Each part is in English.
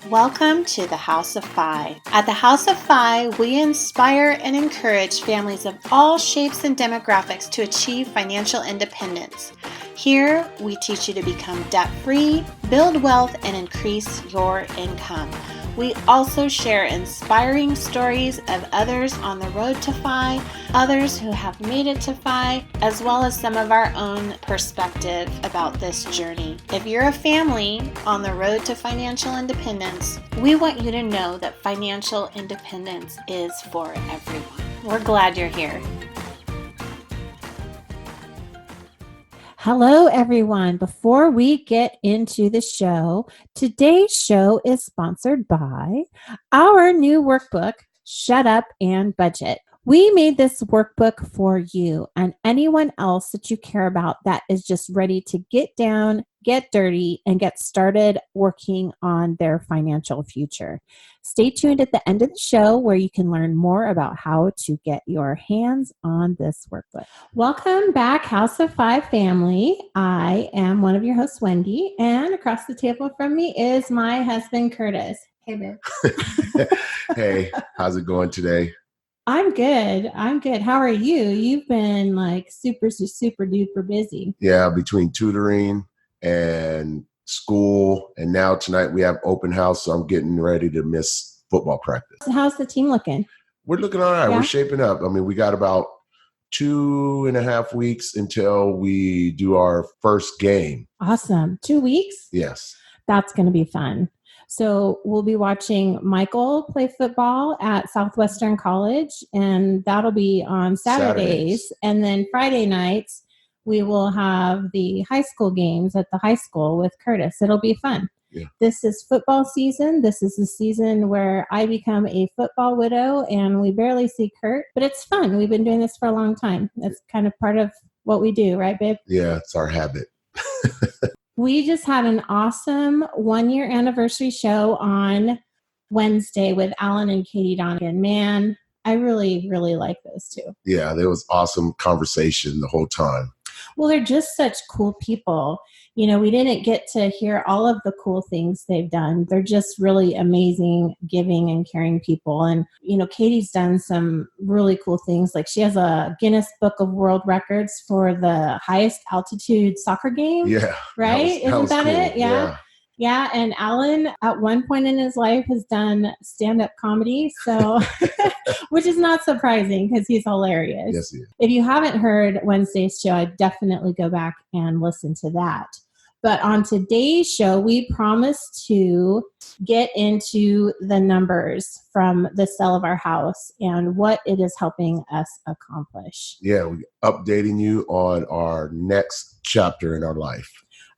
Welcome to the House of Fi. At the House of Fi, we inspire and encourage families of all shapes and demographics to achieve financial independence. Here, we teach you to become debt-free, build wealth, and increase your income. We also share inspiring stories of others on the road to Fi, others who have made it to Fi, as well as some of our own perspective about this journey. If you're a family on the road to financial independence, we want you to know that financial independence is for everyone. We're glad you're here. Hello, everyone. Before we get into the show, today's show is sponsored by our new workbook, Shut Up and Budget. We made this workbook for you and anyone else that you care about that is just ready to get down, get dirty, and get started working on their financial future. Stay tuned at the end of the show where you can learn more about how to get your hands on this workbook. Welcome back, House of Five family. I am one of your hosts, Wendy, and across the table from me is my husband, Curtis. Hey, babe. Hey, how's it going today? I'm good. How are you? You've been like super duper busy. Yeah, between tutoring and school, and now tonight we have open house, so I'm getting ready to miss football practice. How's the team looking? We're looking all right. Yeah? We're shaping up. I mean, we got about 2.5 weeks until we do our first game. Awesome. 2 weeks? Yes. That's going to be fun. So we'll be watching Michael play football at Southwestern College, and that'll be on Saturdays. And then Friday nights, we will have the high school games at the high school with Curtis. It'll be fun. Yeah. This is football season. This is the season where I become a football widow, and we barely see Kurt, but it's fun. We've been doing this for a long time. That's kind of part of what we do, right, babe? Yeah, it's our habit. We just had an awesome 1-year anniversary show on Wednesday with Alan and Katie Donegan. Man, I really, really like those two. Yeah, there was awesome conversation the whole time. Well, they're just such cool people. You know, we didn't get to hear all of the cool things they've done. They're just really amazing, giving and caring people. And, you know, Katie's done some really cool things. Like she has a Guinness Book of World Records for the highest altitude soccer game. Yeah. Right? Isn't that cool. it? Yeah. Yeah, and Alan, at one point in his life, has done stand-up comedy, so which is not surprising because he's hilarious. Yes, he is. If you haven't heard Wednesday's show, I'd definitely go back and listen to that. But on today's show, we promised to get into the numbers from the sale of our house and what it is helping us accomplish. Yeah, we're updating you on our next chapter in our life.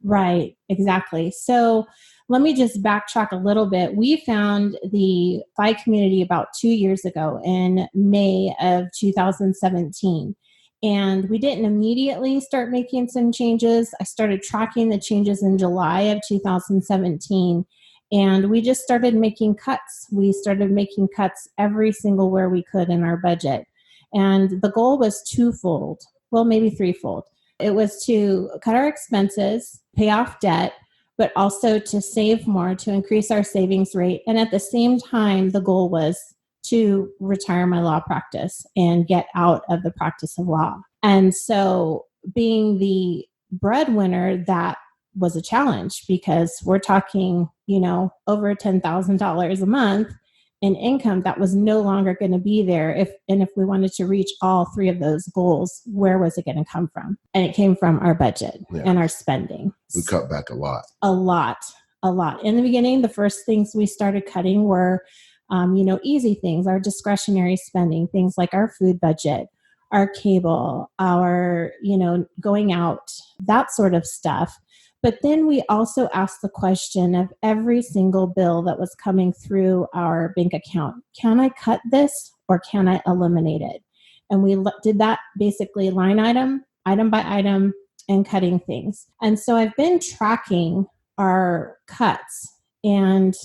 Right, exactly. So let me just backtrack a little bit. We found the Fi community about 2 years ago in May of 2017. And we didn't immediately start making some changes. I started tracking the changes in July of 2017. And we just started making cuts. We started making cuts every single where we could in our budget. And the goal was twofold, well, maybe threefold. It was to cut our expenses, pay off debt, but also to save more, to increase our savings rate. And at the same time, the goal was to retire my law practice and get out of the practice of law. And so being the breadwinner, that was a challenge because we're talking, you know, over $10,000 a month in income that was no longer going to be there. If we wanted to reach all three of those goals, where was it going to come from? And it came from our budget and our spending. We cut back a lot. A lot. In the beginning, the first things we started cutting were, easy things, our discretionary spending, things like our food budget, our cable, our, going out, that sort of stuff. But then we also asked the question of every single bill that was coming through our bank account. Can I cut this or can I eliminate it? And we did that basically line item by item, and cutting things. And so I've been tracking our cuts. And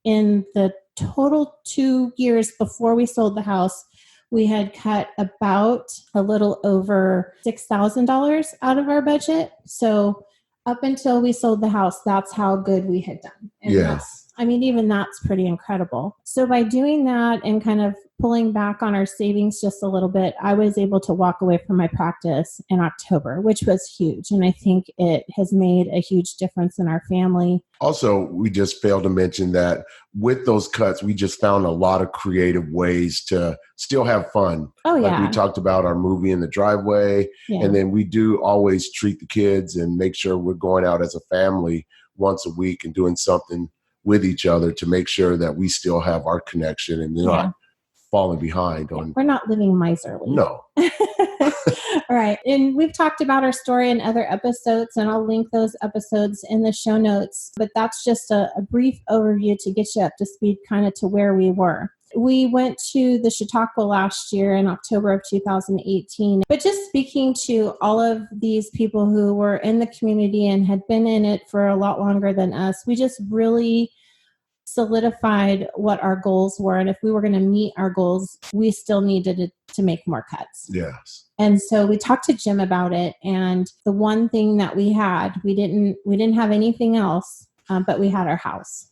in the total 2 years before we sold the house, we had cut about a little over $6,000 out of our budget. So Up until we sold the house, that's how good we had done. And even that's pretty incredible. So by doing that and kind of pulling back on our savings just a little bit, I was able to walk away from my practice in October, which was huge. And I think it has made a huge difference in our family. Also, we just failed to mention that with those cuts, we just found a lot of creative ways to still have fun. Oh, yeah. Like we talked about our movie in the driveway. Yeah. And then we do always treat the kids and make sure we're going out as a family once a week and doing something with each other to make sure that we still have our connection and not falling behind on. We're not living miserly. No. All right. And we've talked about our story in other episodes, and I'll link those episodes in the show notes. But that's just a brief overview to get you up to speed kind of to where we were. We went to the Chautauqua last year in October of 2018. But just speaking to all of these people who were in the community and had been in it for a lot longer than us, we just really solidified what our goals were. And if we were going to meet our goals, we still needed to make more cuts. Yes. And so we talked to Jim about it. And the one thing that we had, we didn't have anything else, but we had our house.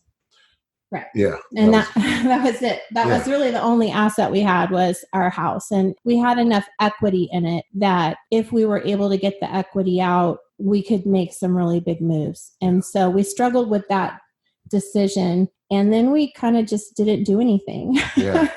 Right. Yeah. And that was it. That was really the only asset we had was our house. And we had enough equity in it that if we were able to get the equity out, we could make some really big moves. And so we struggled with that decision. And then we kind of just didn't do anything. Yeah.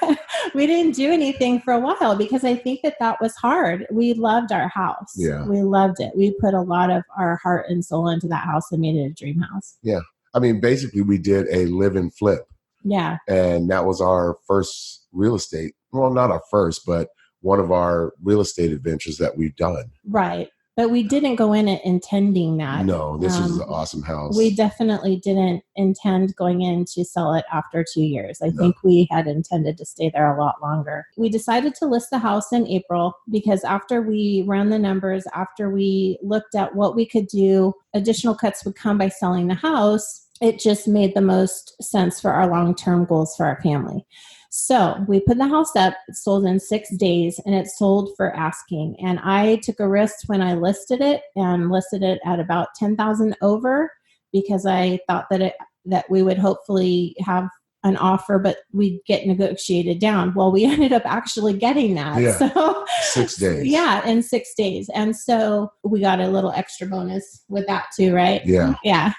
We didn't do anything for a while because I think that was hard. We loved our house. Yeah. We loved it. We put a lot of our heart and soul into that house and made it a dream house. Yeah. I mean, basically we did a live and flip. Yeah. And that was our first real estate. Well, not our first, but one of our real estate adventures that we've done. Right. But we didn't go in it intending that. No, this is an awesome house. We definitely didn't intend going in to sell it after 2 years. I think we had intended to stay there a lot longer. We decided to list the house in April because after we ran the numbers, after we looked at what we could do, additional cuts would come by selling the house. It just made the most sense for our long-term goals for our family. So we put the house up, it sold in 6 days, and it sold for asking. And I took a risk when I listed it and listed it at about $10,000 over because I thought that we would hopefully have an offer, but we'd get negotiated down. Well, we ended up actually getting that. Yeah. So 6 days. Yeah, in 6 days. And so we got a little extra bonus with that too, right? Yeah. Yeah.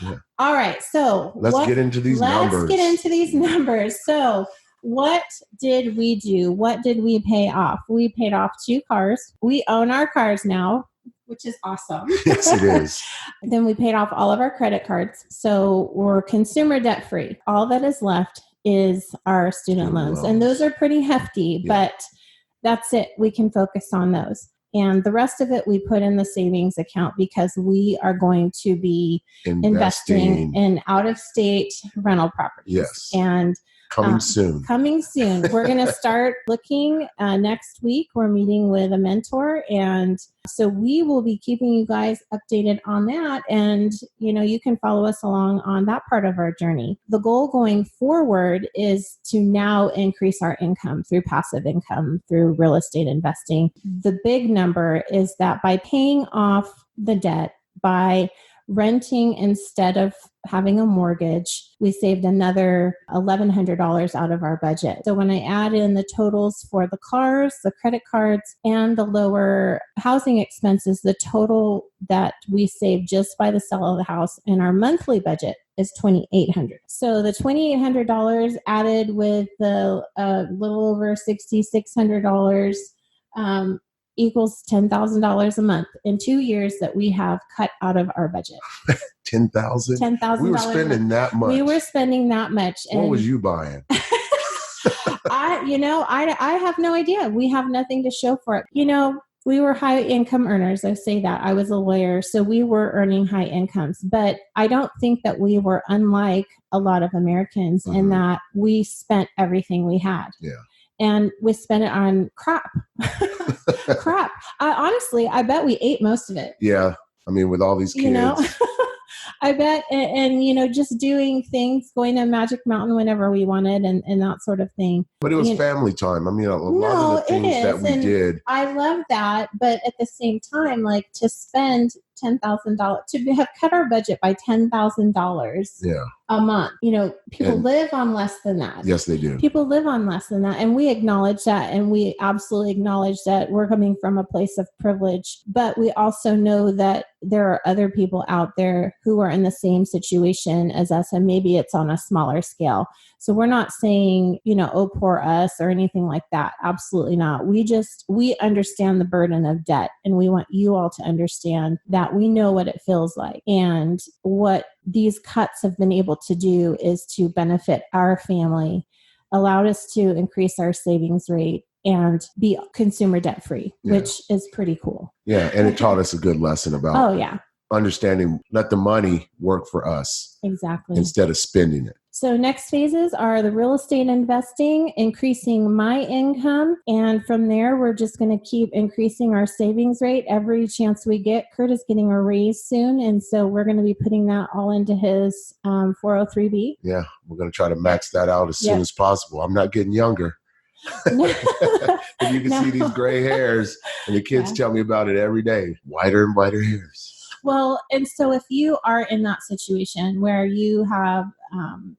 Yeah. All right. So let's get into these numbers. So what did we do? What did we pay off? We paid off 2 cars. We own our cars now, which is awesome. Yes, it is. Then we paid off all of our credit cards. So we're consumer debt free. All that is left is our student loans. And those are pretty hefty, but that's it. We can focus on those. And the rest of it we put in the savings account because we are going to be investing in out-of-state rental properties. Yes. And coming soon. We're going to start looking next week. We're meeting with a mentor. And so we will be keeping you guys updated on that. And, you can follow us along on that part of our journey. The goal going forward is to now increase our income through passive income, through real estate investing. The big number is that by paying off the debt, by renting instead of having a mortgage, we saved another $1,100 out of our budget. So when I add in the totals for the cars, the credit cards, and the lower housing expenses, the total that we saved just by the sale of the house in our monthly budget is $2,800. So the $2,800 added with the little over $6,600 equals $10,000 a month in 2 years that we have cut out of our budget. $10,000? $10,000. We were spending that much. We were spending that much. What was you buying? I have no idea. We have nothing to show for it. We were high income earners. I say that. I was a lawyer, so we were earning high incomes. But I don't think that we were unlike a lot of Americans in that we spent everything we had. Yeah. And we spent it on crap. Crap. Honestly, I bet we ate most of it. Yeah. I mean, with all these kids. I bet. And just doing things, going to Magic Mountain whenever we wanted and that sort of thing. But it was family time. I mean, a lot of the things that we did. I love that. But at the same time, like to spend $10,000, to have cut our budget by $10,000 a month. People live on less than that. Yes, they do. People live on less than that. And we acknowledge that. And we absolutely acknowledge that we're coming from a place of privilege. But we also know that there are other people out there who are in the same situation as us. And maybe it's on a smaller scale. So we're not saying, oh, poor us or anything like that. Absolutely not. We understand the burden of debt. And we want you all to understand that we know what it feels like. And what these cuts have been able to do is to benefit our family, allowed us to increase our savings rate and be consumer debt free, which is pretty cool. Yeah. And it taught us a good lesson about understanding, let the money work for us. Exactly. Instead of spending it. So next phases are the real estate investing, increasing my income. And from there, we're just going to keep increasing our savings rate every chance we get. Kurt is getting a raise soon. And so we're going to be putting that all into his 403B. Yeah, we're going to try to max that out as soon as possible. I'm not getting younger. And you can see these gray hairs. And the kids tell me about it every day. Whiter and whiter hairs. Well, and so if you are in that situation where you have,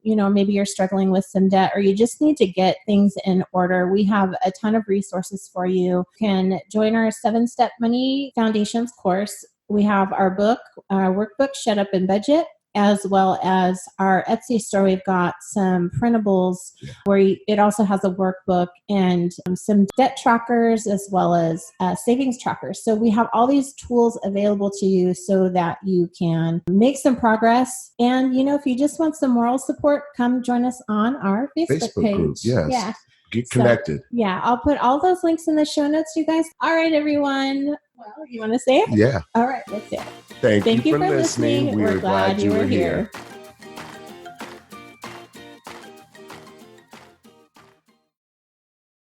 maybe you're struggling with some debt or you just need to get things in order, we have a ton of resources for you. You can join our 7-Step Money Foundations course. We have our workbook, Shut Up and Budget, as well as our Etsy store. We've got some printables where it also has a workbook and some debt trackers as well as savings trackers. So we have all these tools available to you so that you can make some progress. And, if you just want some moral support, come join us on our Facebook page. Group, yes. Yeah. Get connected. So, I'll put all those links in the show notes, you guys. All right, everyone. Well, you want to say it? Yeah. All right, let's do it. Thank you for listening. We're glad you were here.